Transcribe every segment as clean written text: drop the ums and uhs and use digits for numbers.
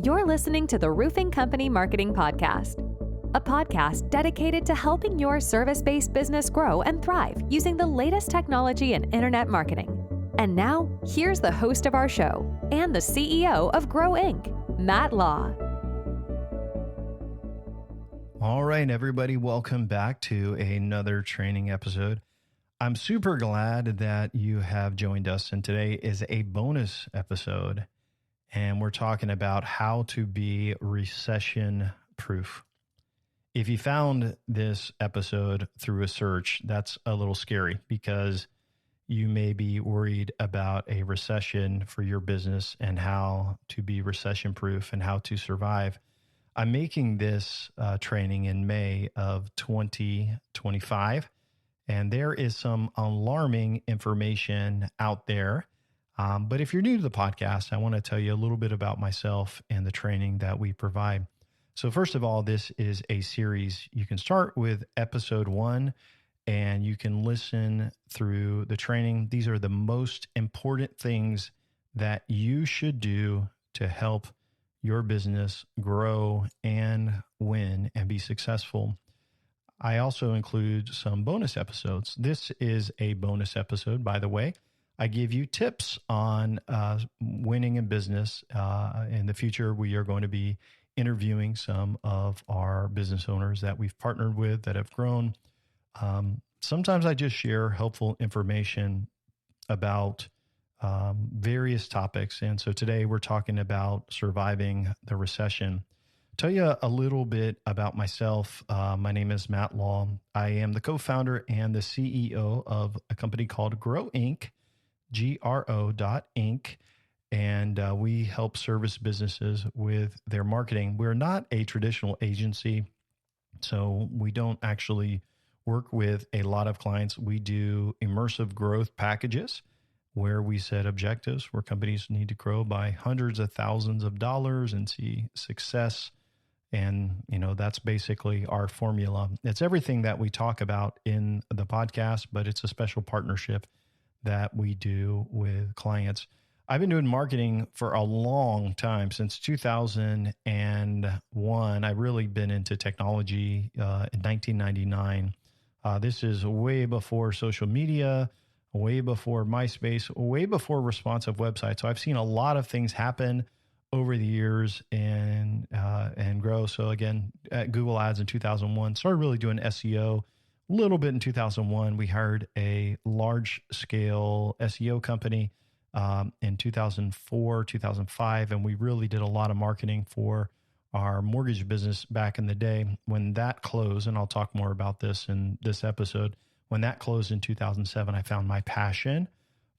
You're listening to the Roofing Company Marketing Podcast, a podcast dedicated to helping your service-based business grow and thrive using the latest technology in internet marketing. And now, here's the host of our show and the CEO of Grow Inc., Matt Law. All right, everybody, welcome back to another training episode. I'm super glad that you have joined us, and today is a bonus episode, and we're talking about how to be recession-proof. If you found this episode through a search, that's a little scary because you may be worried about a recession for your business and how to be recession-proof and how to survive. I'm making this training in May of 2025, and there is some alarming information out there. But if you're new to the podcast, I want to tell you a little bit about myself and the training that we provide. So first of all, this is a series. You can start with episode 1 and you can listen through the training. These are the most important things that you should do to help your business grow and win and be successful. I also include some bonus episodes. This is a bonus episode, by the way. I give you tips on winning in business. In the future, we are going to be interviewing some of our business owners that we've partnered with that have grown. Sometimes I just share helpful information about various topics. And so today we're talking about surviving the recession. Tell you a little bit about myself. My name is Matt Law. I am the co-founder and the CEO of a company called Grow Inc., GRO.Inc., and we help service businesses with their marketing. We're not a traditional agency, so we don't actually work with a lot of clients. We do immersive growth packages where we set objectives where companies need to grow by hundreds of thousands of dollars and see success. And, that's basically our formula. It's everything that we talk about in the podcast, but it's a special partnership that we do with clients. I've been doing marketing for a long time, since 2001. I've really been into technology in 1999. This is way before social media, way before MySpace, way before responsive websites. So I've seen a lot of things happen over the years and grow. So again, at Google Ads in 2001, started really doing SEO. A little bit in 2001, we hired a large scale SEO company in 2004, 2005, and we really did a lot of marketing for our mortgage business back in the day. When that closed, and I'll talk more about this in this episode, when that closed in 2007, I found my passion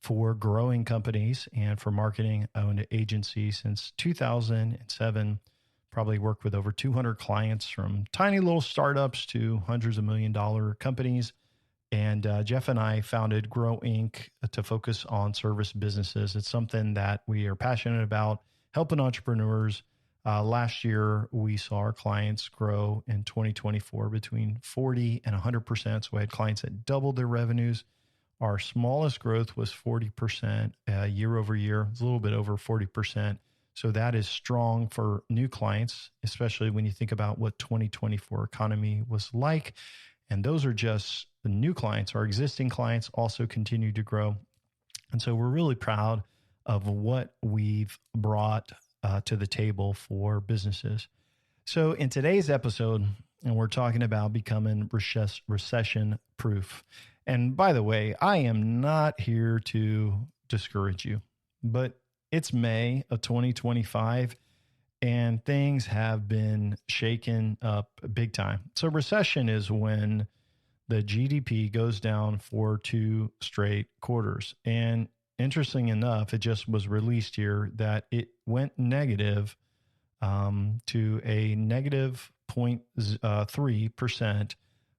for growing companies and for marketing. I owned an agency since 2007. Probably worked with over 200 clients, from tiny little startups to hundreds of $1 million companies. And Jeff and I founded Grow Inc. to focus on service businesses. It's something that we are passionate about, helping entrepreneurs. Last year, we saw our clients grow in 2024 between 40 and 100%. So we had clients that doubled their revenues. Our smallest growth was 40% year over year. It's a little bit over 40%. So that is strong for new clients, especially when you think about what 2024 economy was like. And those are just the new clients. Our existing clients also continue to grow. And so we're really proud of what we've brought to the table for businesses. So in today's episode, and we're talking about becoming recession-proof. And by the way, I am not here to discourage you, but it's May of 2025, and things have been shaken up big time. So recession is when the GDP goes down for 2 straight quarters. And interesting enough, it just was released here that it went negative to a negative 0.3%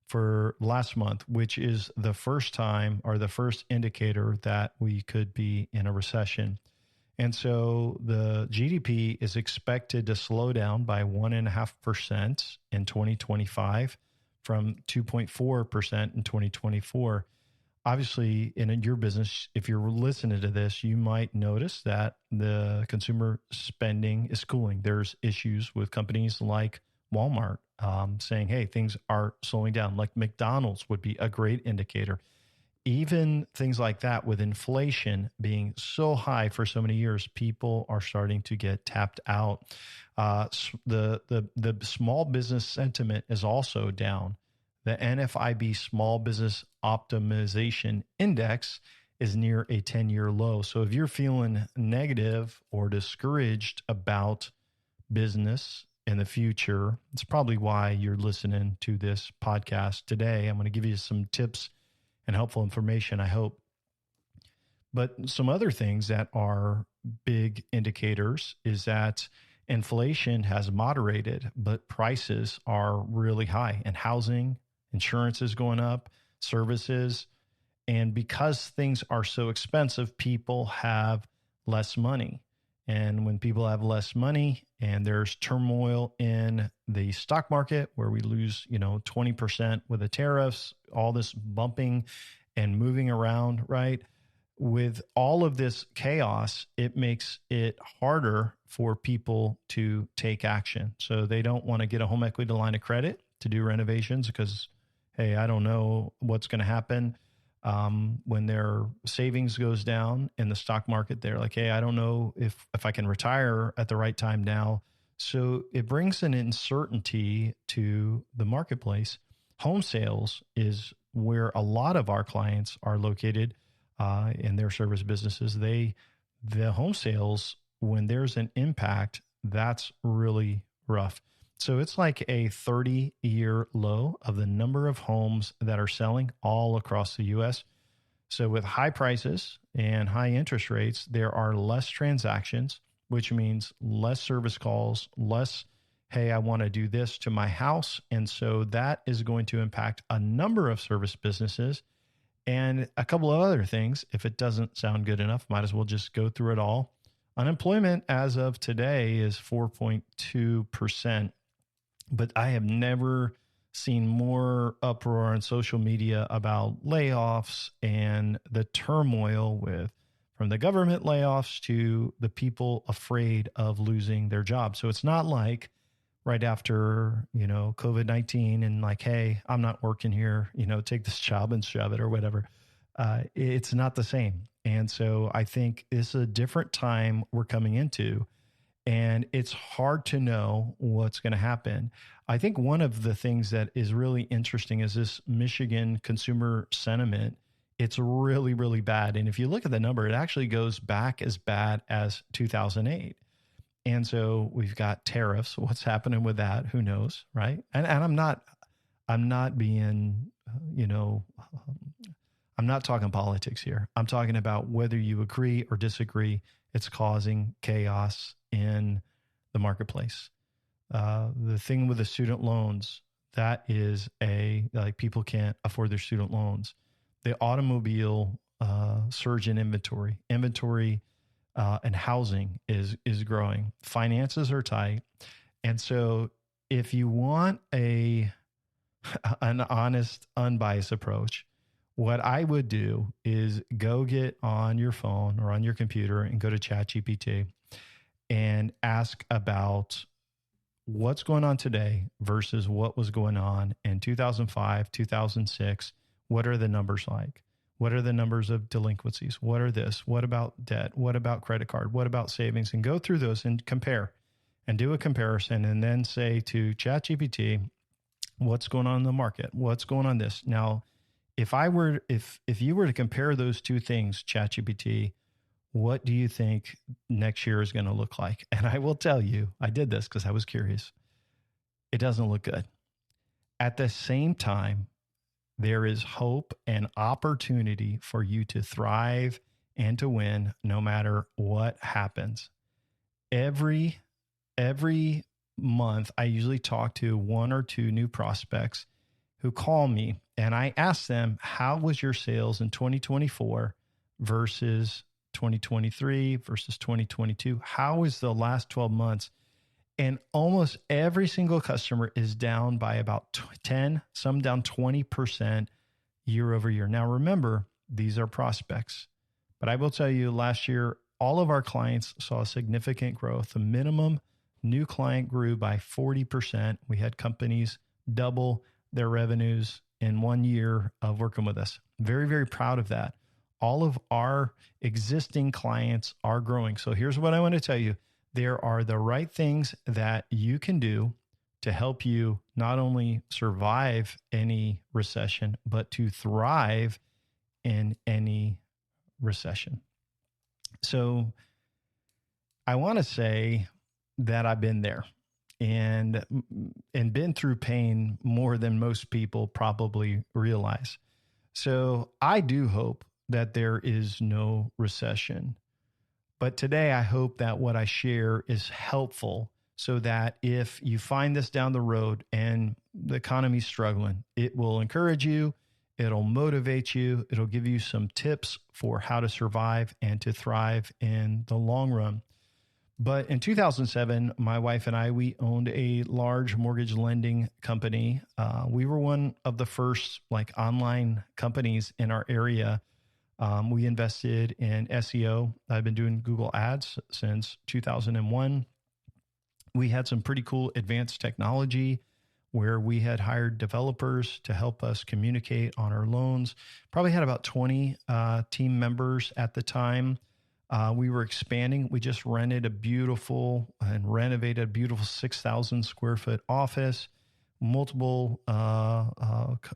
for last month, which is the first time or the first indicator that we could be in a recession. And so the GDP is expected to slow down by 1.5% in 2025 from 2.4% in 2024. obviously in your business, if you're listening to this, you might notice that the consumer spending is cooling. There's issues with companies like Walmart saying, hey, things are slowing down. Like McDonald's would be a great indicator. Even things like that, with inflation being so high for so many years, people are starting to get tapped out. The small business sentiment is also down. The NFIB Small Business Optimization Index is near a 10-year low. So if you're feeling negative or discouraged about business in the future, it's probably why you're listening to this podcast today. I'm going to give you some tips and helpful information, I hope. But some other things that are big indicators is that inflation has moderated, but prices are really high, and housing, insurance is going up, services. And because things are so expensive, people have less money. And when people have less money and there's turmoil in the stock market where we lose, 20% with the tariffs, all this bumping and moving around, right? With all of this chaos, it makes it harder for people to take action. So they don't want to get a home equity line of credit to do renovations because, hey, I don't know what's going to happen. When their savings goes down in the stock market, they're like, hey, I don't know if I can retire at the right time now. So it brings an uncertainty to the marketplace. Home sales is where a lot of our clients are located in their service businesses. The home sales, when there's an impact, that's really rough. So it's like a 30-year low of the number of homes that are selling all across the U.S. So with high prices and high interest rates, there are less transactions, which means less service calls, less, hey, I want to do this to my house. And so that is going to impact a number of service businesses and a couple of other things. If it doesn't sound good enough, might as well just go through it all. Unemployment as of today is 4.2%. But I have never seen more uproar on social media about layoffs and the turmoil from the government layoffs to the people afraid of losing their job. So it's not like right after, COVID-19 and like, hey, I'm not working here, take this job and shove it or whatever. It's not the same. And so I think it's a different time we're coming into. And it's hard to know what's going to happen. I think one of the things that is really interesting is this Michigan consumer sentiment. It's really, really bad. And if you look at the number, it actually goes back as bad as 2008. And so we've got tariffs. What's happening with that? Who knows, right? And I'm not being, I'm not talking politics here. I'm talking about whether you agree or disagree. It's causing chaos in the marketplace. The thing with the student loans, that is people can't afford their student loans. The automobile surge in inventory and housing is growing. Finances are tight. And so if you want an honest, unbiased approach, what I would do is go get on your phone or on your computer and go to ChatGPT and ask about what's going on today versus what was going on in 2005, 2006. What are the numbers like? What are the numbers of delinquencies? What are this? What about debt? What about credit card? What about savings? And go through those and compare and do a comparison and then say to ChatGPT, what's going on in the market? What's going on this? Now, if you were to compare those two things, ChatGPT, what do you think next year is going to look like? And I will tell you, I did this because I was curious. It doesn't look good. At the same time, there is hope and opportunity for you to thrive and to win no matter what happens. Every month, I usually talk to one or two new prospects who call me and I ask them, how was your sales in 2024 versus 2023 versus 2022? How is the last 12 months? And almost every single customer is down by about 10, some down 20% year over year. Now, remember, These are prospects. But I will tell you, last year, all of our clients saw significant growth. The minimum new client grew by 40%. We had companies double their revenues in 1 year of working with us. Very, very proud of that. All of our existing clients are growing. So here's what I want to tell you. There are the right things that you can do to help you not only survive any recession, but to thrive in any recession. So I want to say that I've been there and been through pain more than most people probably realize. So I do hope that there is no recession. But today, I hope that what I share is helpful so that if you find this down the road and the economy's struggling, it will encourage you, it'll motivate you, it'll give you some tips for how to survive and to thrive in the long run. But in 2007, my wife and I, we owned a large mortgage lending company. We were one of the first online companies in our area. We invested in SEO. I've been doing Google Ads since 2001. We had some pretty cool advanced technology where we had hired developers to help us communicate on our loans. Probably had about 20 team members at the time. We were expanding. We just rented a beautiful and renovated a beautiful 6,000 square foot office, multiple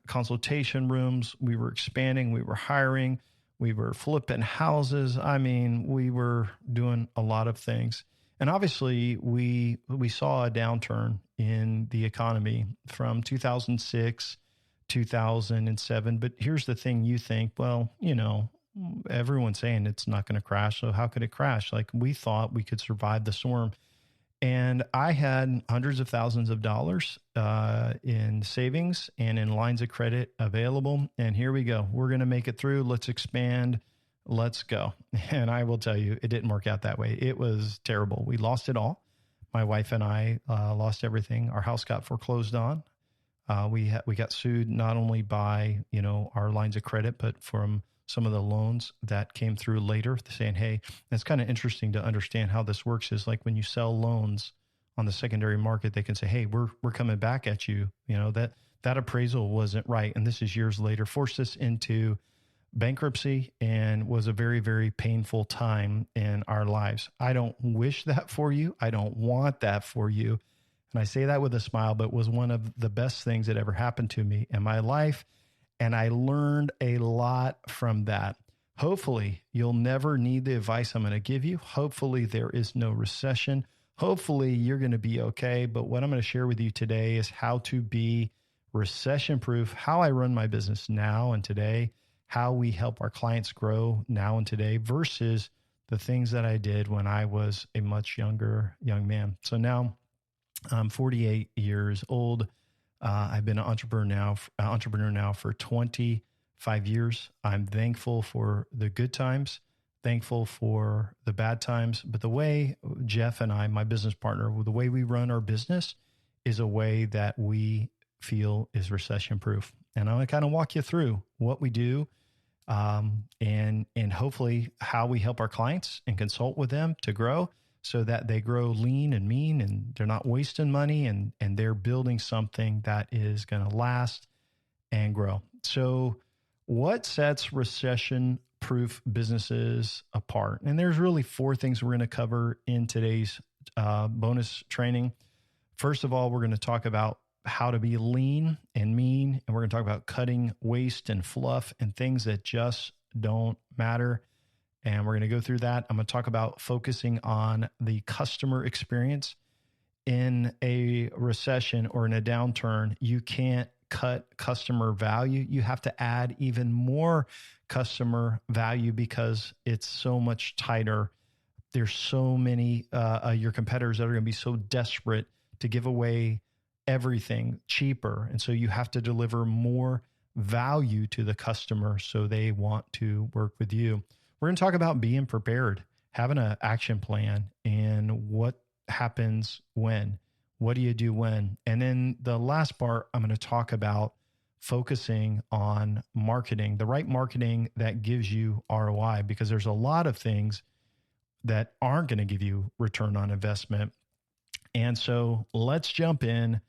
consultation rooms. We were expanding. We were hiring. We were flipping houses. I mean, we were doing a lot of things. And obviously, we saw a downturn in the economy from 2006, 2007. But here's the thing: you think, well, everyone's saying it's not going to crash, so how could it crash? We thought we could survive the storm. And I had hundreds of thousands of dollars in savings and in lines of credit available. And here we go. We're going to make it through. Let's expand. Let's go. And I will tell you, it didn't work out that way. It was terrible. We lost it all. My wife and I lost everything. Our house got foreclosed on. We got sued not only by, our lines of credit, but from some of the loans that came through later saying, hey, it's kind of interesting to understand how this works is when you sell loans on the secondary market, they can say, hey, we're coming back at you. That appraisal wasn't right. And this is years later, forced us into bankruptcy and was a very, very painful time in our lives. I don't wish that for you. I don't want that for you. And I say that with a smile, but it was one of the best things that ever happened to me in my life. And I learned a lot from that. Hopefully, you'll never need the advice I'm going to give you. Hopefully, there is no recession. Hopefully, you're going to be okay. But what I'm going to share with you today is how to be recession-proof, how I run my business now and today, how we help our clients grow now and today versus the things that I did when I was a much younger young man. So now I'm 48 years old. I've been an entrepreneur now for 25 years. I'm thankful for the good times, thankful for the bad times. But the way Jeff and I, my business partner, the way we run our business is a way that we feel is recession-proof. And I'm going to kind of walk you through what we do and hopefully how we help our clients and consult with them to grow so that they grow lean and mean and they're not wasting money and they're building something that is going to last and grow. So what sets recession-proof businesses apart? And there's really 4 things we're going to cover in today's bonus training. First of all, we're going to talk about how to be lean and mean, and we're going to talk about cutting waste and fluff and things that just don't matter. And we're going to go through that. I'm going to talk about focusing on the customer experience. In a recession or in a downturn, you can't cut customer value. You have to add even more customer value because it's so much tighter. There's so many your competitors that are going to be so desperate to give away everything cheaper. And so you have to deliver more value to the customer so they want to work with you. We're going to talk about being prepared, having an action plan, and what happens when. What do you do when? And then the last part, I'm going to talk about focusing on marketing, the right marketing that gives you ROI, because there's a lot of things that aren't going to give you return on investment. And so let's jump in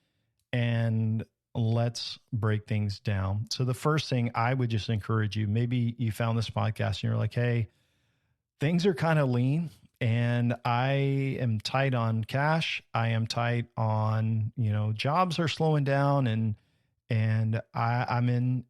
and let's break things down. So the first thing I would just encourage you, maybe you found this podcast and you're like, hey, things are kind of lean and I am tight on cash. I am tight on, jobs are slowing down and I'm in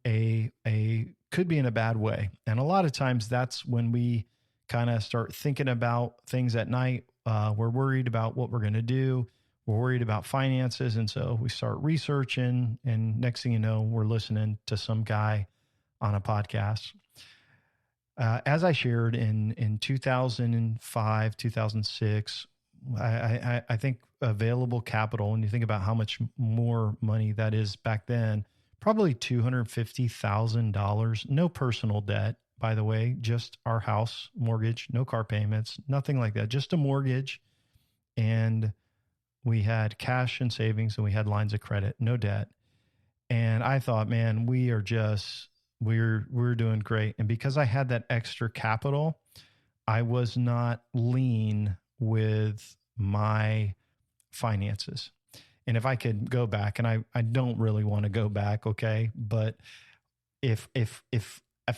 could be in a bad way. And a lot of times that's when we kind of start thinking about things at night. We're worried about what we're going to do. We're worried about finances. And so we start researching, and next thing you know, we're listening to some guy on a podcast. As I shared in 2005, 2006, I think available capital, when you think about how much more money that is back then, probably $250,000, no personal debt, by the way, just our house mortgage, no car payments, nothing like that, just a mortgage. And we had cash and savings and we had lines of credit, no debt. And I thought, man, we're doing great. And because I had that extra capital, I was not lean with my finances. And if I could go back, and I don't really want to go back, okay, but if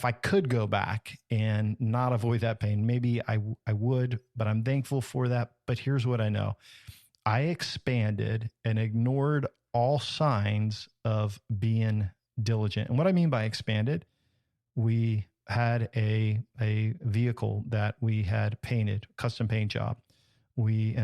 I could go back and not avoid that pain, maybe I would, but I'm thankful for that. But here's what I know. I expanded and ignored all signs of being diligent. And what I mean by expanded, we had a vehicle that we had painted, custom paint job. We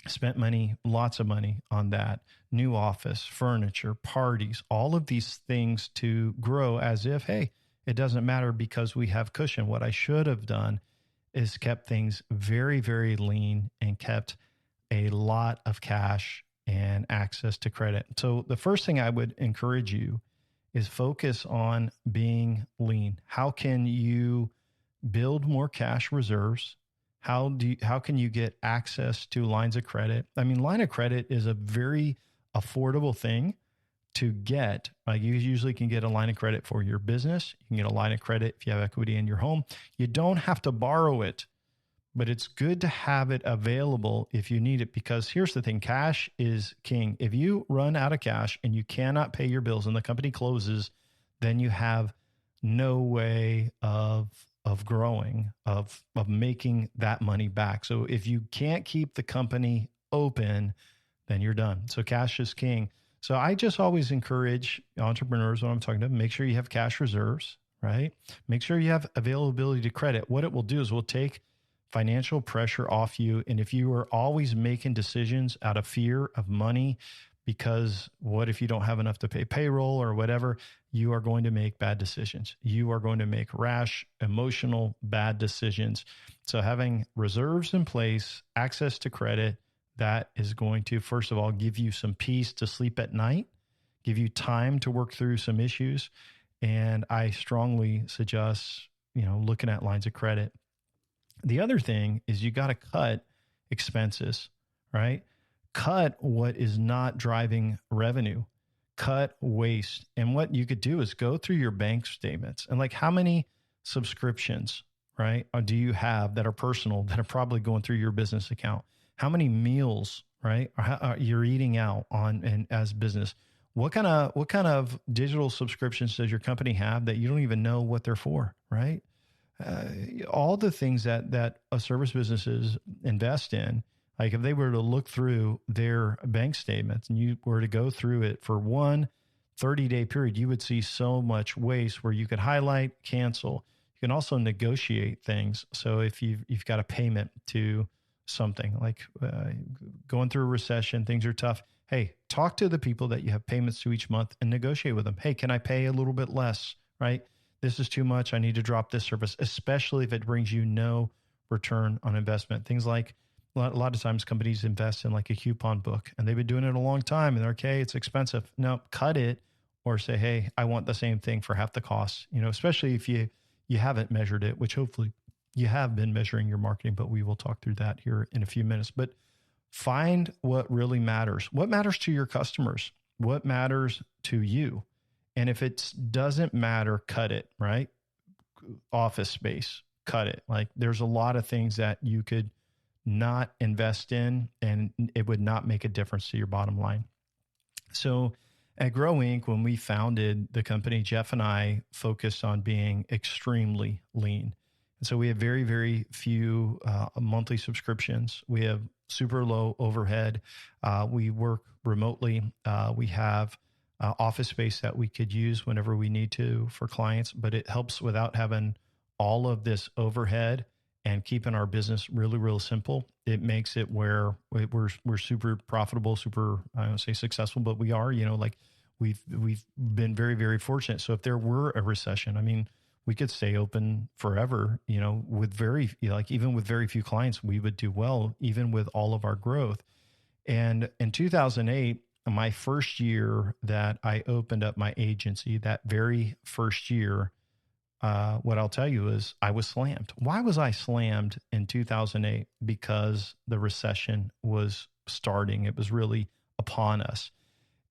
spent money, lots of money on that. New office, furniture, parties, all of these things to grow as if, hey, it doesn't matter because we have cushion. What I should have done is kept things very, very lean and kept a lot of cash and access to credit. So the first thing I would encourage you is focus on being lean. How can you build more cash reserves? How can you get access to lines of credit? I mean, line of credit is a very affordable thing to get. Like, you usually can get a line of credit for your business. You can get a line of credit if you have equity in your home. You don't have to borrow it, but it's good to have it available if you need it, because here's the thing, cash is king. If you run out of cash and you cannot pay your bills and the company closes, then you have no way of growing, of making that money back. So if you can't keep the company open, then you're done. So cash is king. So I just always encourage entrepreneurs when I'm talking to them, make sure you have cash reserves, right? Make sure you have availability to credit. What it will do is we'll take financial pressure off you. And if you are always making decisions out of fear of money, because what if you don't have enough to pay payroll or whatever, you are going to make bad decisions. You are going to make rash, emotional, bad decisions. So having reserves in place, access to credit, that is going to, first of all, give you some peace to sleep at night, give you time to work through some issues. And I strongly suggest, looking at lines of credit. The other thing is you got to cut expenses, right? Cut what is not driving revenue, cut waste. And what you could do is go through your bank statements and how many subscriptions, right, do you have that are personal, that are probably going through your business account? How many meals, right, you're eating out on and as business? What kind of digital subscriptions does your company have that you don't even know what they're for, right? All the things that service businesses invest in, like if they were to look through their bank statements and you were to go through it for one 30-day period, you would see so much waste where you could highlight, cancel. You can also negotiate things. So if you've got a payment to something like going through a recession, things are tough. Hey, talk to the people that you have payments to each month and negotiate with them. Hey, can I pay a little bit less, right? This is too much. I need to drop this service, especially if it brings you no return on investment. Things like a lot of times companies invest in a coupon book and they've been doing it a long time and they're okay, it's expensive. No, cut it or say, hey, I want the same thing for half the cost, especially if you haven't measured it, which hopefully you have been measuring your marketing, but we will talk through that here in a few minutes. But find what really matters. What matters to your customers? What matters to you? And if it doesn't matter, cut it, right? Office space, cut it. Like there's a lot of things that you could not invest in and it would not make a difference to your bottom line. So at Grow Inc., when we founded the company, Jeff and I focused on being extremely lean. And so we have very, very few monthly subscriptions. We have super low overhead. We work remotely. We have office space that we could use whenever we need to for clients, but it helps without having all of this overhead and keeping our business really, real simple. It makes it where we're super profitable, super, I don't say successful, but we are, like we've been very, very fortunate. So if there were a recession, I mean, we could stay open forever, with even with very few clients, we would do well, even with all of our growth. And in 2008, my first year that I opened up my agency, that very first year, what I'll tell you is I was slammed. Why was I slammed in 2008? Because the recession was starting. It was really upon us.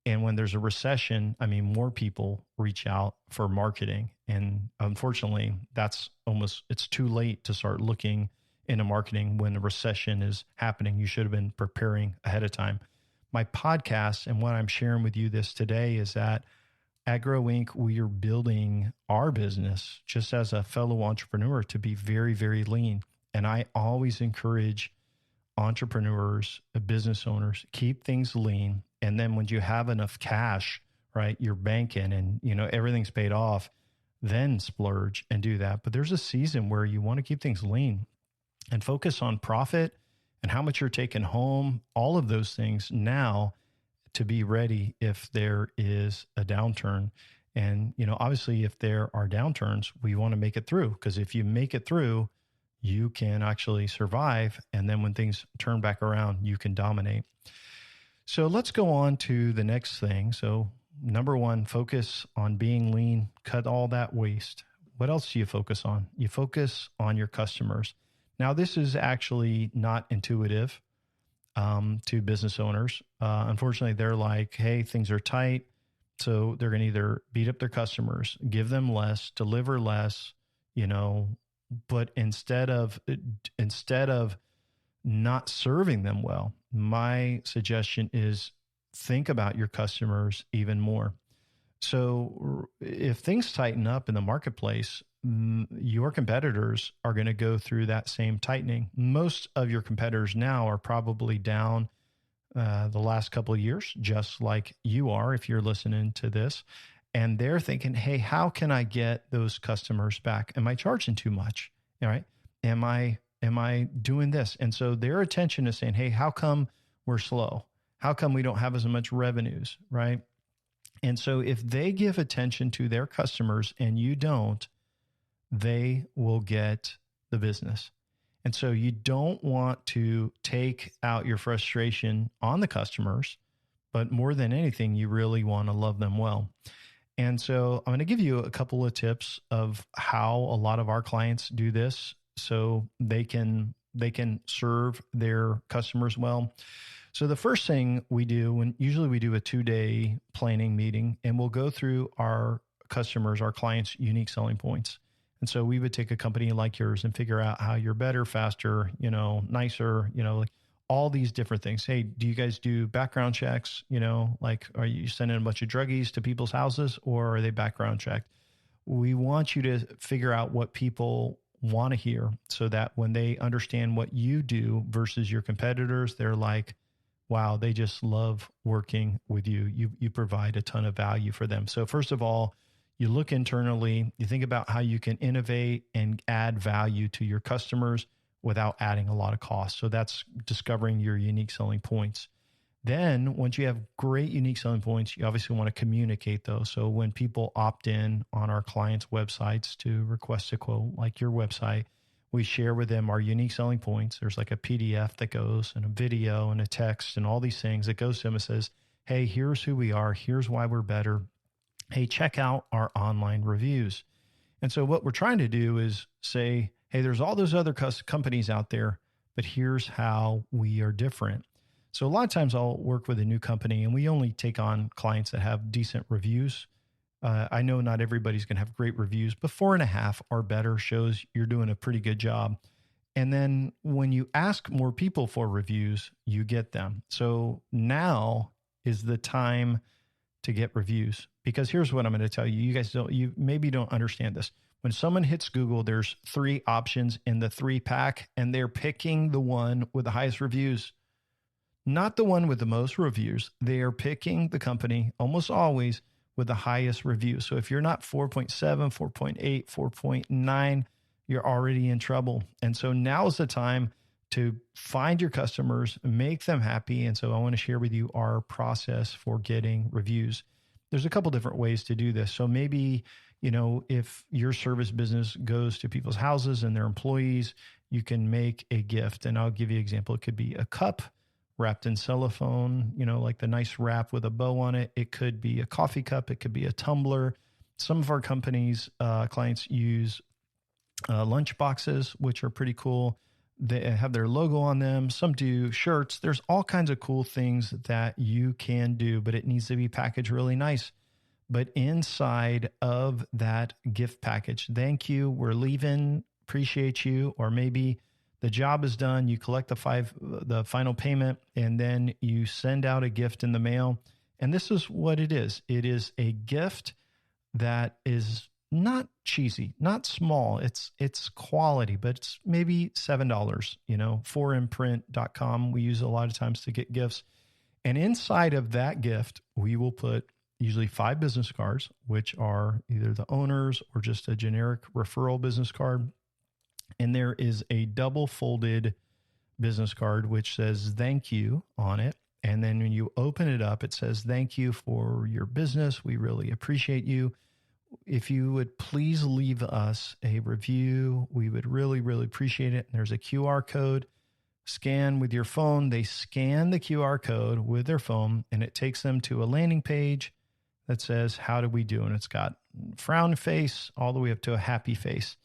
And when there's a recession, I mean, more people reach out for marketing. And unfortunately, it's too late to start looking into marketing when the recession is happening. You should have been preparing ahead of time. My podcast and what I'm sharing with you this today is that at Grow Inc., we are building our business just as a fellow entrepreneur to be very, very lean. And I always encourage entrepreneurs, business owners, keep things lean. And then when you have enough cash, right, you're banking and, everything's paid off, then splurge and do that. But there's a season where you want to keep things lean and focus on profit and how much you're taking home, all of those things now to be ready if there is a downturn. And, obviously if there are downturns, we want to make it through, because if you make it through, you can actually survive. And then when things turn back around, you can dominate. So let's go on to the next thing. So number one, focus on being lean, cut all that waste. What else do you focus on? You focus on your customers. Now, this is actually not intuitive to business owners. Unfortunately, they're like, hey, things are tight. So they're going to either beat up their customers, give them less, deliver less, but instead of not serving them well, my suggestion is think about your customers even more. So if things tighten up in the marketplace, your competitors are going to go through that same tightening. Most of your competitors now are probably down the last couple of years, just like you are if you're listening to this. And they're thinking, hey, how can I get those customers back? Am I charging too much? All right. Am I doing this? And so their attention is saying, hey, how come we're slow? How come we don't have as much revenues? Right. And so if they give attention to their customers and you don't, they will get the business. And so you don't want to take out your frustration on the customers, but more than anything, you really want to love them well. And so I'm going to give you a couple of tips of how a lot of our clients do this so they can serve their customers well. So the first thing we do, usually we do a 2-day planning meeting, and we'll go through our clients' unique selling points. And so we would take a company like yours and figure out how you're better, faster, nicer, like all these different things. Hey, do you guys do background checks? Are you sending a bunch of druggies to people's houses, or are they background checked? We want you to figure out what people want to hear so that when they understand what you do versus your competitors, they're like, wow, they just love working with you. You provide a ton of value for them. So first of all, you look internally, you think about how you can innovate and add value to your customers without adding a lot of cost. So that's discovering your unique selling points. Then once you have great unique selling points, you obviously want to communicate those. So when people opt in on our clients' websites to request a quote, like your website, we share with them our unique selling points. There's like a PDF that goes and a video and a text and all these things that goes to them and says, hey, here's who we are. Here's why we're better. Hey, check out our online reviews. And so what we're trying to do is say, hey, there's all those other companies out there, but here's how we are different. So a lot of times I'll work with a new company and we only take on clients that have decent reviews. I know not everybody's going to have great reviews, but 4.5 or better shows you're doing a pretty good job. And then when you ask more people for reviews, you get them. So now is the time to get reviews, because here's what I'm going to tell you. You maybe don't understand this. When someone hits Google, there's 3 options in the 3-pack, and they're picking the one with the highest reviews, not the one with the most reviews. They are picking the company almost always with the highest reviews. So if you're not 4.7, 4.8, 4.9, you're already in trouble. And so now is the time to find your customers, make them happy. And so I want to share with you our process for getting reviews. There's a couple different ways to do this. So maybe, if your service business goes to people's houses and their employees, you can make a gift. And I'll give you an example. It could be a cup wrapped in cellophane, like the nice wrap with a bow on it. It could be a coffee cup. It could be a tumbler. Some of our companies, clients use lunch boxes, which are pretty cool. They have their logo on them. Some do shirts. There's all kinds of cool things that you can do, but it needs to be packaged really nice. But inside of that gift package, thank you, we're leaving, appreciate you, or maybe the job is done, you collect the final payment, and then you send out a gift in the mail. And this is what it is. It is a gift that is not cheesy, not small. It's quality, but it's maybe $7, 4imprint.com. We use a lot of times to get gifts. And inside of that gift, we will put usually 5 business cards, which are either the owners or just a generic referral business card. And there is a double folded business card, which says thank you on it. And then when you open it up, it says, thank you for your business. We really appreciate you. If you would please leave us a review, we would really, really appreciate it. And there's a QR code. Scan with your phone. They scan the QR code with their phone, and it takes them to a landing page that says, how do we do? And it's got frown face all the way up to a happy face.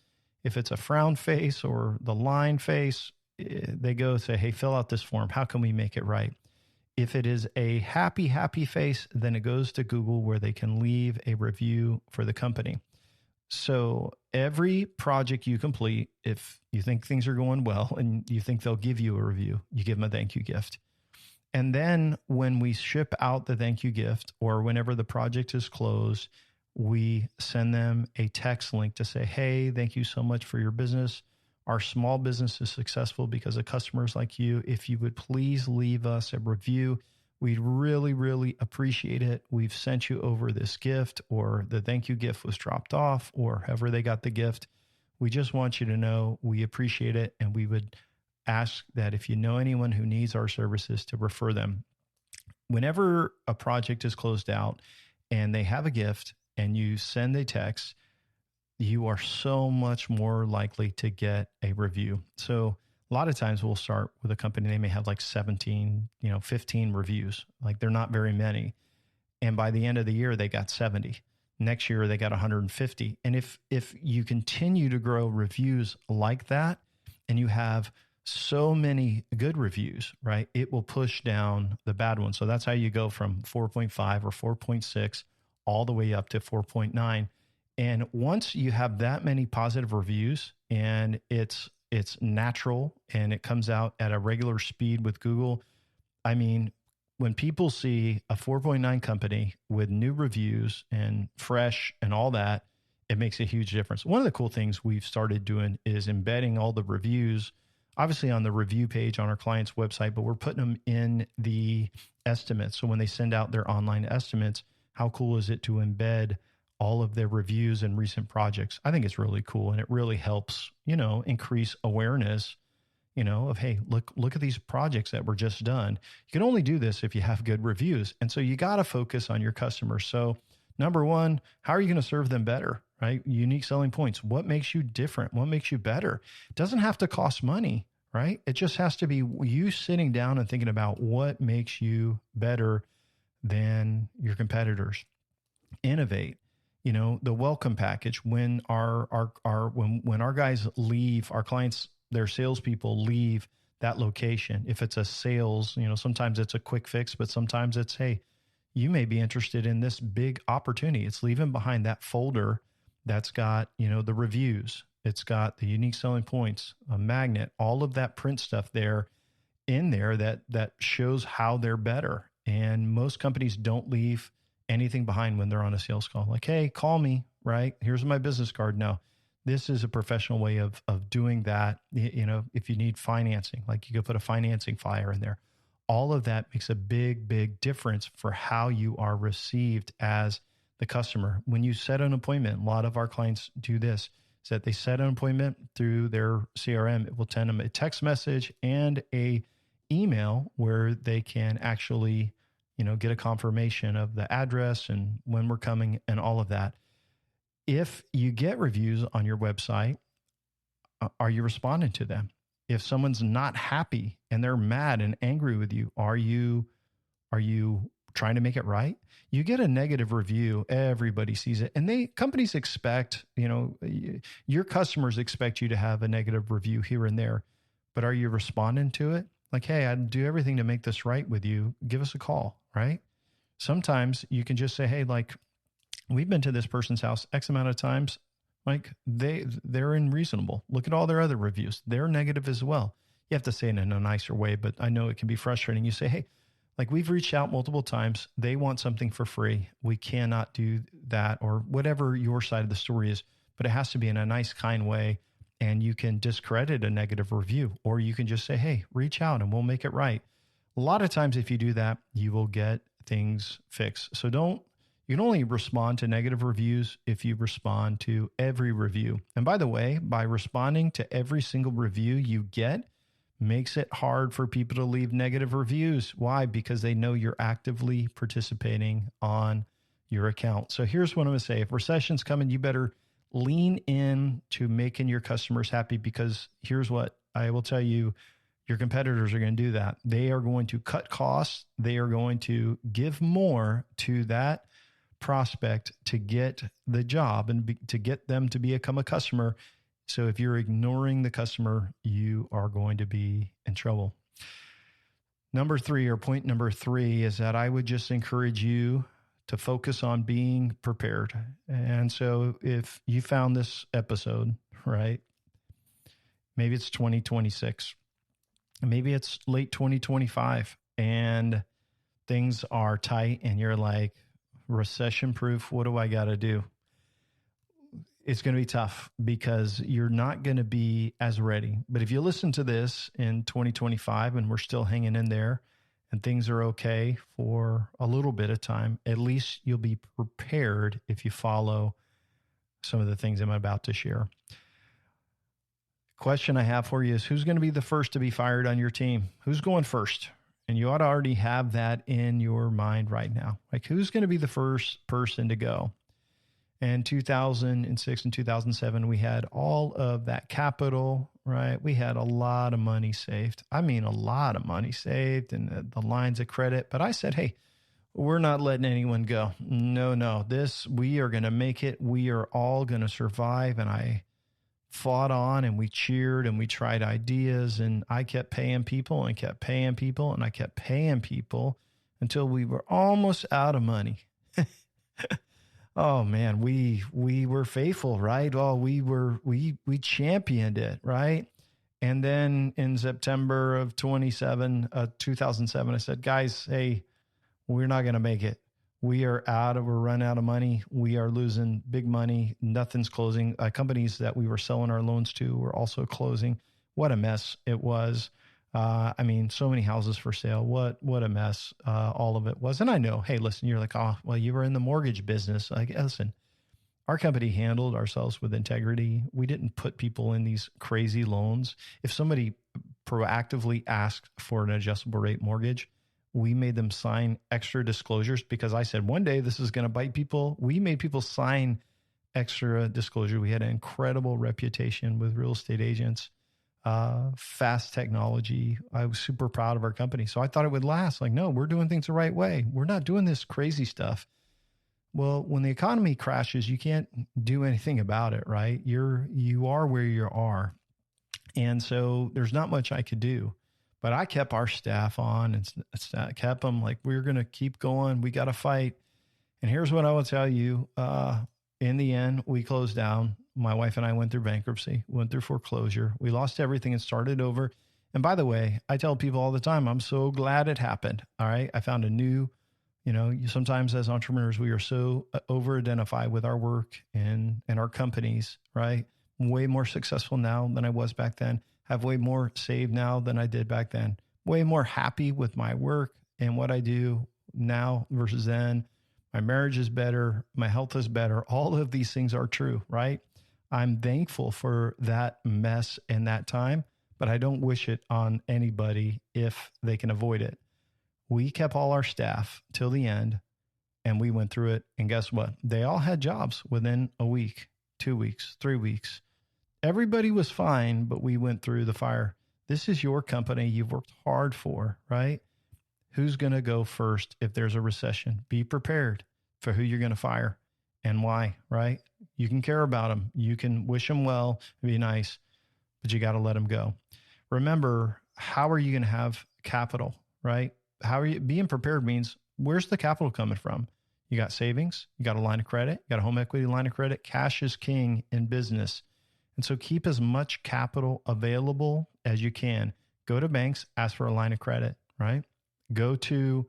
If it's a frown face or the line face, they go say, hey, fill out this form. How can we make it right? If it is a happy face, then it goes to Google where they can leave a review for the company. So every project you complete, if you think things are going well and you think they'll give you a review, you give them a thank you gift. And then when we ship out the thank you gift, or whenever the project is closed, we send them a text link to say, hey, thank you so much for your business. Our small business is successful because of customers like you. If you would please leave us a review, we'd really, really appreciate it. We've sent you over this gift, or the thank you gift was dropped off, or however they got the gift. We just want you to know we appreciate it. And we would ask that if you know anyone who needs our services, to refer them. Whenever a project is closed out and they have a gift and you send a text, you are so much more likely to get a review. So a lot of times we'll start with a company, they may have like 17, 15 reviews. Like they're not very many. And by the end of the year, they got 70. Next year, they got 150. And if you continue to grow reviews like that, and you have so many good reviews, right, it will push down the bad ones. So that's how you go from 4.5 or 4.6 all the way up to 4.9. And once you have that many positive reviews, and it's natural and it comes out at a regular speed with Google, I mean, when people see a 4.9 company with new reviews and fresh and all that, it makes a huge difference. One of the cool things we've started doing is embedding all the reviews, obviously on the review page on our client's website, but we're putting them in the estimates. So when they send out their online estimates, how cool is it to embed all of their reviews and recent projects? I think it's really cool. And it really helps, increase awareness, of, hey, look at these projects that were just done. You can only do this if you have good reviews. And so you got to focus on your customers. So number one, how are you going to serve them better, right? Unique selling points. What makes you different? What makes you better? It doesn't have to cost money, right? It just has to be you sitting down and thinking about what makes you better than your competitors. Innovate. The welcome package, when when our guys leave, our clients, their salespeople leave that location. If it's a sales, sometimes it's a quick fix, but sometimes it's, hey, you may be interested in this big opportunity. It's leaving behind that folder that's got, the reviews. It's got the unique selling points, a magnet, all of that print stuff there in there that shows how they're better. And most companies don't leave anything behind when they're on a sales call. Like, hey, call me, right? Here's my business card. No, this is a professional way of doing that. If you need financing, like you could put a financing flyer in there. All of that makes a big, big difference for how you are received as the customer. When you set an appointment, a lot of our clients do this, is that they set an appointment through their CRM. It will send them a text message and a email where they can actually, get a confirmation of the address and when we're coming and all of that. If you get reviews on your website, are you responding to them? If someone's not happy and they're mad and angry with you, are you trying to make it right? You get a negative review, everybody sees it. And companies expect, your customers expect you to have a negative review here and there, but are you responding to it? Like, hey, I'd do everything to make this right with you. Give us a call, right? Sometimes you can just say, hey, like, we've been to this person's house X amount of times. Like they're unreasonable. Look at all their other reviews. They're negative as well. You have to say it in a nicer way, but I know it can be frustrating. You say, hey, like we've reached out multiple times. They want something for free. We cannot do that, or whatever your side of the story is, but it has to be in a nice, kind way. And you can discredit a negative review, or you can just say, hey, reach out and we'll make it right. A lot of times, if you do that, you will get things fixed. So you can only respond to negative reviews if you respond to every review. And by the way, by responding to every single review you get, makes it hard for people to leave negative reviews. Why? Because they know you're actively participating on your account. So here's what I'm going to say. If recession's coming, you better lean in to making your customers happy, because here's what I will tell you. Your competitors are going to do that. They are going to cut costs. They are going to give more to that prospect to get the job and to get them to become a customer. So if you're ignoring the customer, you are going to be in trouble. Point number three is that I would just encourage you to focus on being prepared. And so if you found this episode, right, maybe it's 2026, maybe it's late 2025 and things are tight and you're like, recession-proof, what do I got to do? It's going to be tough because you're not going to be as ready. But if you listen to this in 2025 and we're still hanging in there and things are okay for a little bit of time, at least you'll be prepared if you follow some of the things I'm about to share. Question I have for you is, who's going to be the first to be fired on your team? Who's going first? And you ought to already have that in your mind right now. Like, who's going to be the first person to go? In 2006 and 2007, we had all of that capital, right? We had a lot of money saved. I mean, a lot of money saved and the lines of credit. But I said, hey, we're not letting anyone go. No, we are going to make it. We are all going to survive. And I fought on and we cheered and we tried ideas, and I kept paying people and kept paying people and I kept paying people until we were almost out of money. Oh man, we were faithful, right? Oh, we championed it, right? And then in September of 2007, I said, guys, hey, we're not going to make it. We're running out of money. We are losing big money. Nothing's closing. Companies that we were selling our loans to were also closing. What a mess it was. So many houses for sale. What a mess all of it was. And I know, hey, listen, you're like, oh, well, you were in the mortgage business. Like, listen, our company handled ourselves with integrity. We didn't put people in these crazy loans. If somebody proactively asked for an adjustable rate mortgage, we made them sign extra disclosures because I said, one day this is going to bite people. We made people sign extra disclosure. We had an incredible reputation with real estate agents, fast technology. I was super proud of our company. So I thought it would last. Like, no, we're doing things the right way. We're not doing this crazy stuff. Well, when the economy crashes, you can't do anything about it, right? You are where you are. And so there's not much I could do. But I kept our staff on and kept them like, we're going to keep going. We got to fight. And here's what I will tell you. In the end, we closed down. My wife and I went through bankruptcy, went through foreclosure. We lost everything and started over. And by the way, I tell people all the time, I'm so glad it happened. All right. I found a new, sometimes as entrepreneurs, we are so over-identified with our work and our companies, right? I'm way more successful now than I was back then. Have way more saved now than I did back then. Way more happy with my work and what I do now versus then. My marriage is better. My health is better. All of these things are true, right? I'm thankful for that mess and that time, but I don't wish it on anybody if they can avoid it. We kept all our staff till the end and we went through it. And guess what? They all had jobs within a week, 2 weeks, 3 weeks. Everybody was fine, but we went through the fire. This is your company you've worked hard for, right? Who's going to go first if there's a recession? Be prepared for who you're going to fire and why, right? You can care about them. You can wish them well, be nice, but you got to let them go. Remember, how are you going to have capital, right? Being prepared means where's the capital coming from? You got savings, you got a line of credit, you got a home equity line of credit. Cash is king in business. And so keep as much capital available as you can. Go to banks, ask for a line of credit, right? Go to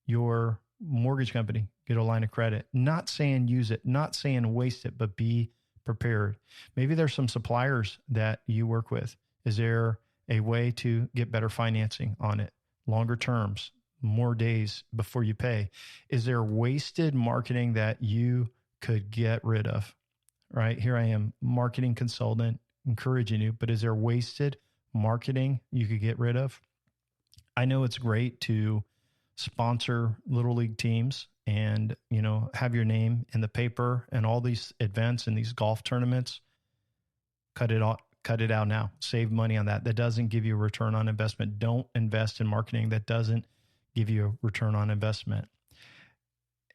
your mortgage company, get a line of credit. Not saying use it, not saying waste it, but be prepared. Maybe there's some suppliers that you work with. Is there a way to get better financing on it? Longer terms, more days before you pay. Is there wasted marketing that you could get rid of? Right? Here I am, marketing consultant, encouraging you, but is there wasted marketing you could get rid of? I know it's great to sponsor little league teams and, have your name in the paper and all these events and these golf tournaments. Cut it out now. Save money on that. That doesn't give you a return on investment. Don't invest in marketing that doesn't give you a return on investment.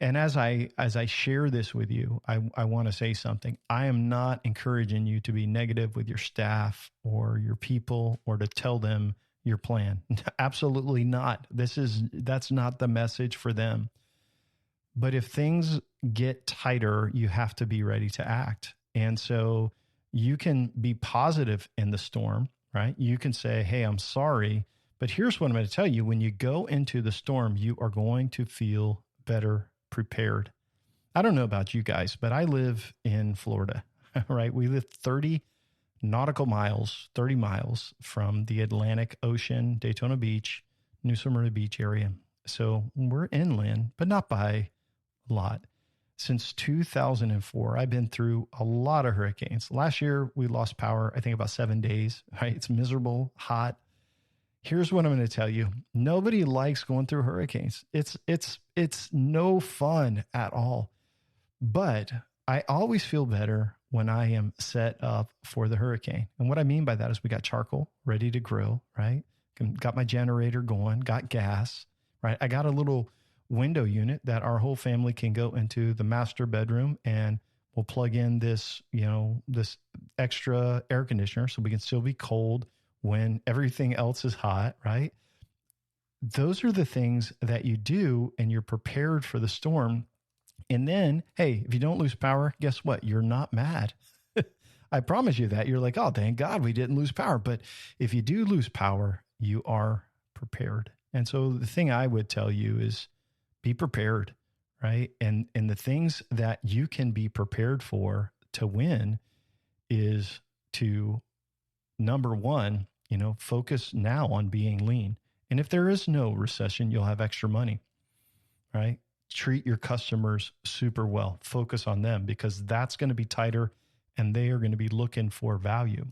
And as I share this with you, I want to say something. I am not encouraging you to be negative with your staff or your people or to tell them your plan. Absolutely not. That's not the message for them. But if things get tighter, you have to be ready to act. And so you can be positive in the storm, right? You can say, hey, I'm sorry, but here's what I'm going to tell you. When you go into the storm, you are going to feel better prepared. I don't know about you guys, but I live in Florida, right? We live 30 nautical miles, 30 miles from the Atlantic Ocean, Daytona Beach, New Smyrna Beach area. So we're inland, but not by a lot. Since 2004, I've been through a lot of hurricanes. Last year, we lost power, I think about 7 days, right? It's miserable, hot. Here's what I'm going to tell you. Nobody likes going through hurricanes. It's no fun at all. But I always feel better when I am set up for the hurricane. And what I mean by that is we got charcoal ready to grill, right? Got my generator going, got gas, right? I got a little window unit that our whole family can go into the master bedroom and we'll plug in this, this extra air conditioner so we can still be cold when everything else is hot, right? Those are the things that you do and you're prepared for the storm. And then, hey, if you don't lose power, guess what? You're not mad. I promise you that. You're like, oh, thank God we didn't lose power. But if you do lose power, you are prepared. And so the thing I would tell you is be prepared, right? And the things that you can be prepared for to win is to, number one, focus now on being lean. And if there is no recession, you'll have extra money, right? Treat your customers super well. Focus on them because that's going to be tighter and they are going to be looking for value.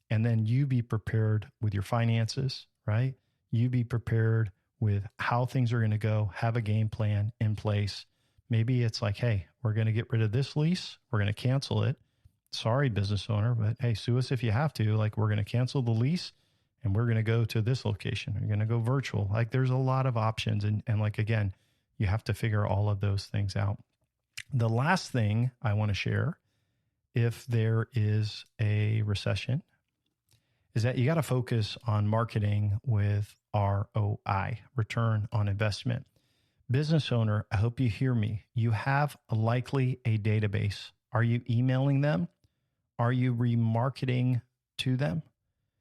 And then you be prepared with your finances, right? You be prepared with how things are going to go. Have a game plan in place. Maybe it's like, hey, we're going to get rid of this lease. We're going to cancel it. Sorry, business owner, but hey, sue us if you have to. Like, we're going to cancel the lease and we're going to go to this location. We're going to go virtual. Like, there's a lot of options. And like, again, you have to figure all of those things out. The last thing I want to share, if there is a recession, is that you got to focus on marketing with ROI, return on investment. Business owner, I hope you hear me. You have likely a database. Are you emailing them? Are you remarketing to them?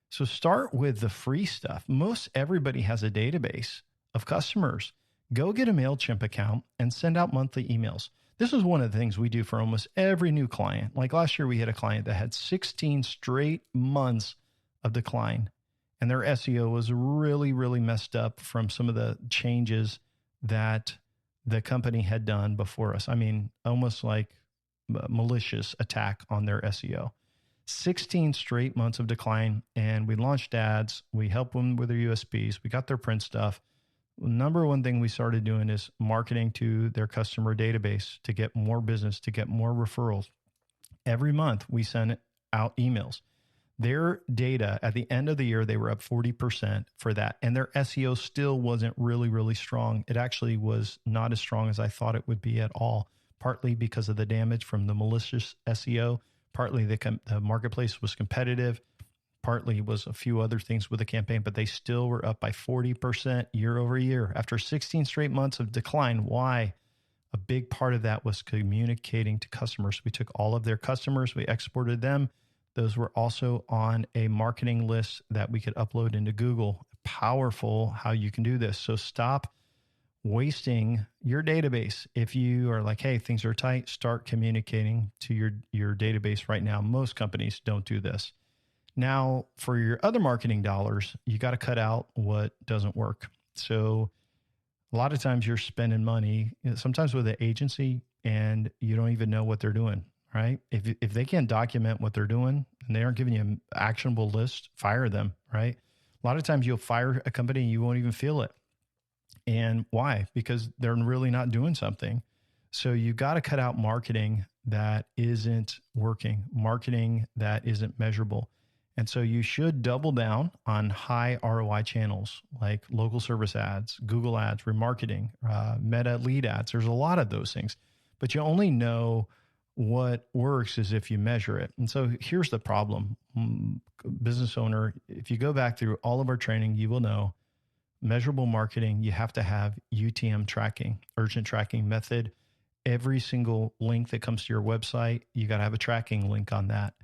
So start with the free stuff. Most everybody has a database of customers. Go get a MailChimp account and send out monthly emails. This is one of the things we do for almost every new client. Like last year, we had a client that had 16 straight months of decline, and their SEO was really, really messed up from some of the changes that the company had done before us. I mean, almost like a malicious attack on their SEO. 16 straight months of decline, and we launched ads. We helped them with their USBs. We got their print stuff. Number one thing we started doing is marketing to their customer database to get more business, to get more referrals. Every month we sent out emails. Their data at the end of the year, they were up 40% for that. And their SEO still wasn't really, really strong. It actually was not as strong as I thought it would be at all, partly because of the damage from the malicious SEO, partly the marketplace was competitive, partly was a few other things with the campaign, but they still were up by 40% year over year after 16 straight months of decline. Why? A big part of that was communicating to customers. We took all of their customers, we exported them. Those were also on a marketing list that we could upload into Google. Powerful how you can do this. So stop wasting your database. If you are like, hey, things are tight, start communicating to your database right now. Most companies don't do this. Now, for your other marketing dollars, you got to cut out what doesn't work. So a lot of times you're spending money, sometimes with an agency, and you don't even know what they're doing, right? If they can't document what they're doing and they aren't giving you an actionable list, fire them, right? A lot of times you'll fire a company and you won't even feel it. And why? Because they're really not doing something. So you got to cut out marketing that isn't working, marketing that isn't measurable. And so you should double down on high ROI channels like local service ads, Google ads, remarketing, meta lead ads. There's a lot of those things, but you only know what works is if you measure it. And so here's the problem. Business owner, if you go back through all of our training, you will know measurable marketing, you have to have UTM tracking, urgent tracking method. Every single link that comes to your website, you got to have a tracking link on that.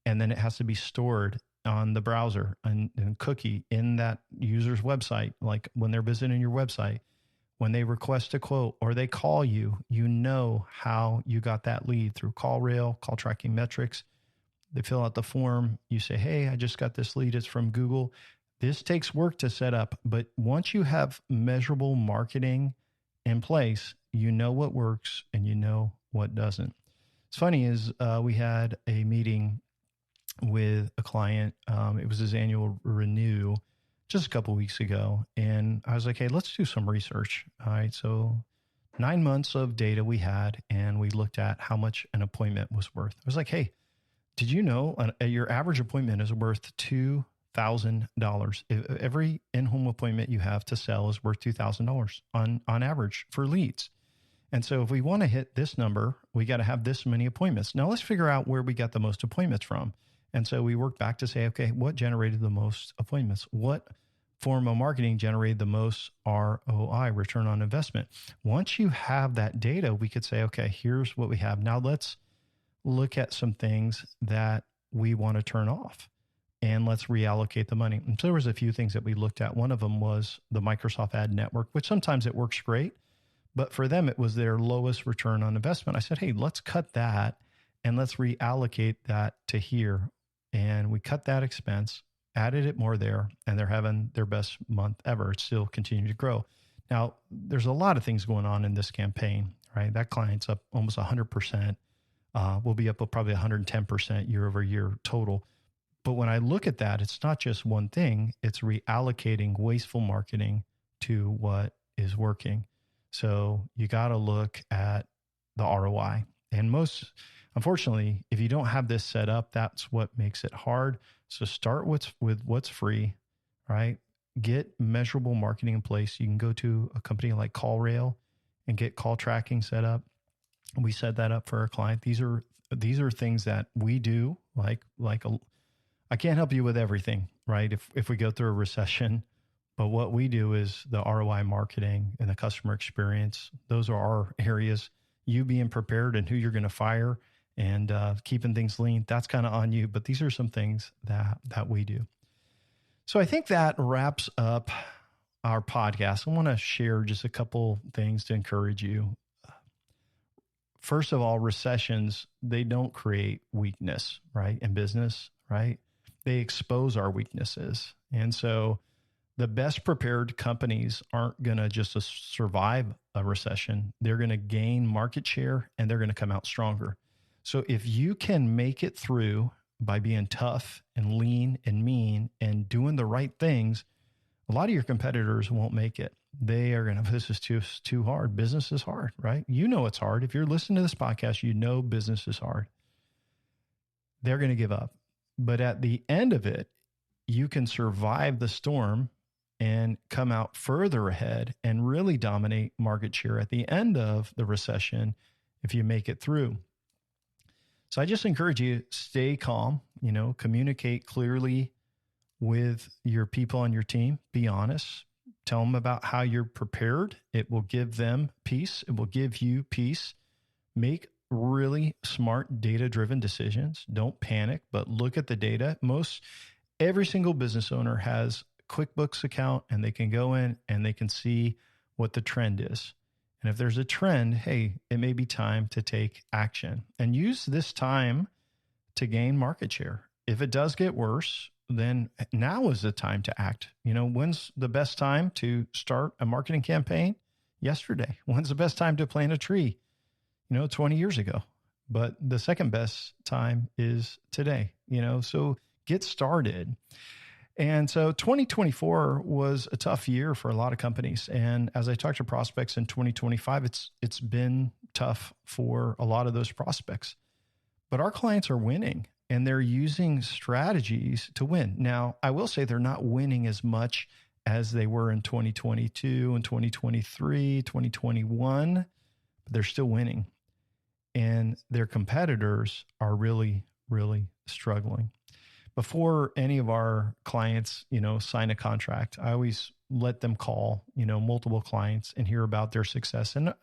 And then it has to be stored on the browser and cookie in that user's website. Like when they're visiting your website, when they request a quote or they call you, you know how you got that lead through CallRail, call tracking metrics. They fill out the form. You say, hey, I just got this lead. It's from Google. This takes work to set up. But once you have measurable marketing in place, you know what works and you know what doesn't. It's funny is we had a meeting with a client. It was his annual renew just a couple of weeks ago. And I was like, hey, let's do some research. All right. So 9 months of data we had, and we looked at how much an appointment was worth. I was like, hey, did you know your average appointment is worth $2,000? Every in-home appointment you have to sell is worth $2,000 on average for leads. And so if we want to hit this number, we got to have this many appointments. Now let's figure out where we got the most appointments from. And so we worked back to say, okay, what generated the most appointments? What form of marketing generated the most ROI, return on investment? Once you have that data, we could say, okay, here's what we have. Now let's look at some things that we want to turn off and let's reallocate the money. And so there was a few things that we looked at. One of them was the Microsoft Ad Network, which sometimes it works great, but for them, it was their lowest return on investment. I said, hey, let's cut that and let's reallocate that to here. And we cut that expense, added it more there, and they're having their best month ever. It's still continuing to grow. Now, there's a lot of things going on in this campaign, right? That client's up almost 100%. We'll be up probably 110% year over year total. But when I look at that, it's not just one thing. It's reallocating wasteful marketing to what is working. So you got to look at the ROI. And unfortunately, if you don't have this set up, that's what makes it hard. So start with what's free, right? Get measurable marketing in place. You can go to a company like CallRail and get call tracking set up. We set that up for our client. These are things that we do. I can't help you with everything, right? If we go through a recession, but what we do is the ROI marketing and the customer experience. Those are our areas. You being prepared and who you're going to fire and keeping things lean, that's kind of on you. But these are some things that we do. So I think that wraps up our podcast. I want to share just a couple things to encourage you. First of all, recessions, they don't create weakness, right? In business, right? They expose our weaknesses. And so the best prepared companies aren't going to just survive a recession. They're going to gain market share and they're going to come out stronger. So if you can make it through by being tough and lean and mean and doing the right things, a lot of your competitors won't make it. They are going to, this is too hard. Business is hard, right? You know it's hard. If you're listening to this podcast, you know business is hard. They're going to give up. But at the end of it, you can survive the storm and come out further ahead and really dominate market share at the end of the recession if you make it through. So I just encourage you, stay calm, communicate clearly with your people on your team. Be honest. Tell them about how you're prepared. It will give them peace. It will give you peace. Make really smart data-driven decisions. Don't panic, but look at the data. Every single business owner has a QuickBooks account and they can go in and they can see what the trend is. And if there's a trend, hey, it may be time to take action and use this time to gain market share. If it does get worse, then now is the time to act. When's the best time to start a marketing campaign? Yesterday. When's the best time to plant a tree? 20 years ago. But the second best time is today, so get started. And so 2024 was a tough year for a lot of companies. And as I talk to prospects in 2025, it's been tough for a lot of those prospects. But our clients are winning. And they're using strategies to win. Now, I will say they're not winning as much as they were in 2022 and 2023, 2021, but they're still winning. And their competitors are really, really struggling. Before any of our clients, sign a contract, I always let them call, multiple clients and hear about their success. And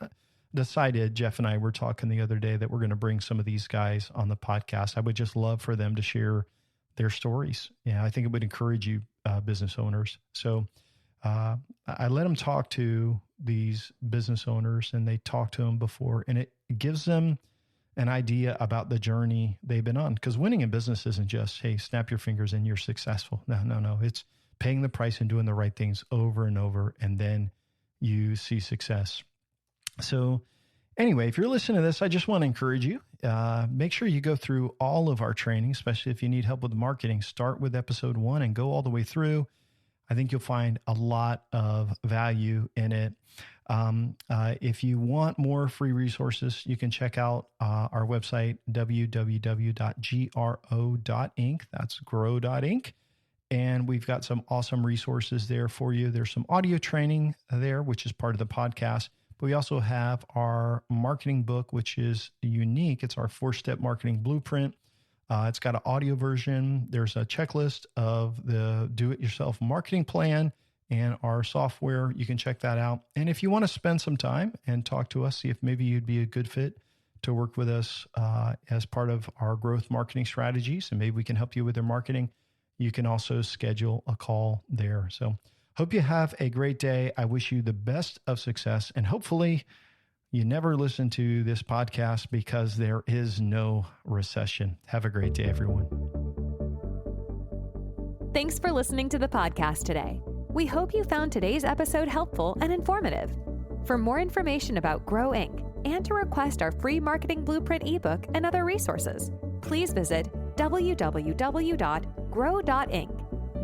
decided, Jeff and I were talking the other day that we're going to bring some of these guys on the podcast. I would just love for them to share their stories. Yeah, I think it would encourage you, business owners. So I let them talk to these business owners and they talk to them before, and it gives them an idea about the journey they've been on. Because winning in business isn't just, hey, snap your fingers and you're successful. No. It's paying the price and doing the right things over and over, and then you see success. So anyway, if you're listening to this, I just want to encourage you, make sure you go through all of our training, especially if you need help with marketing. Start with episode 1 and go all the way through. I think you'll find a lot of value in it. If you want more free resources, you can check out our website, www.gro.inc. That's grow.inc. And we've got some awesome resources there for you. There's some audio training there, which is part of the podcast. But we also have our marketing book, which is unique. It's our 4-step marketing blueprint. It's got an audio version. There's a checklist of the do-it-yourself marketing plan and our software. You can check that out. And if you want to spend some time and talk to us, see if maybe you'd be a good fit to work with us as part of our growth marketing strategies, and maybe we can help you with your marketing, you can also schedule a call there. So hope you have a great day. I wish you the best of success, and hopefully you never listen to this podcast because there is no recession. Have a great day, everyone. Thanks for listening to the podcast today. We hope you found today's episode helpful and informative. For more information about Grow Inc. and to request our free marketing blueprint ebook and other resources, please visit www.grow.inc.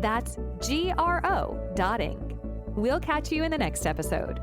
That's GRO.inc. We'll catch you in the next episode.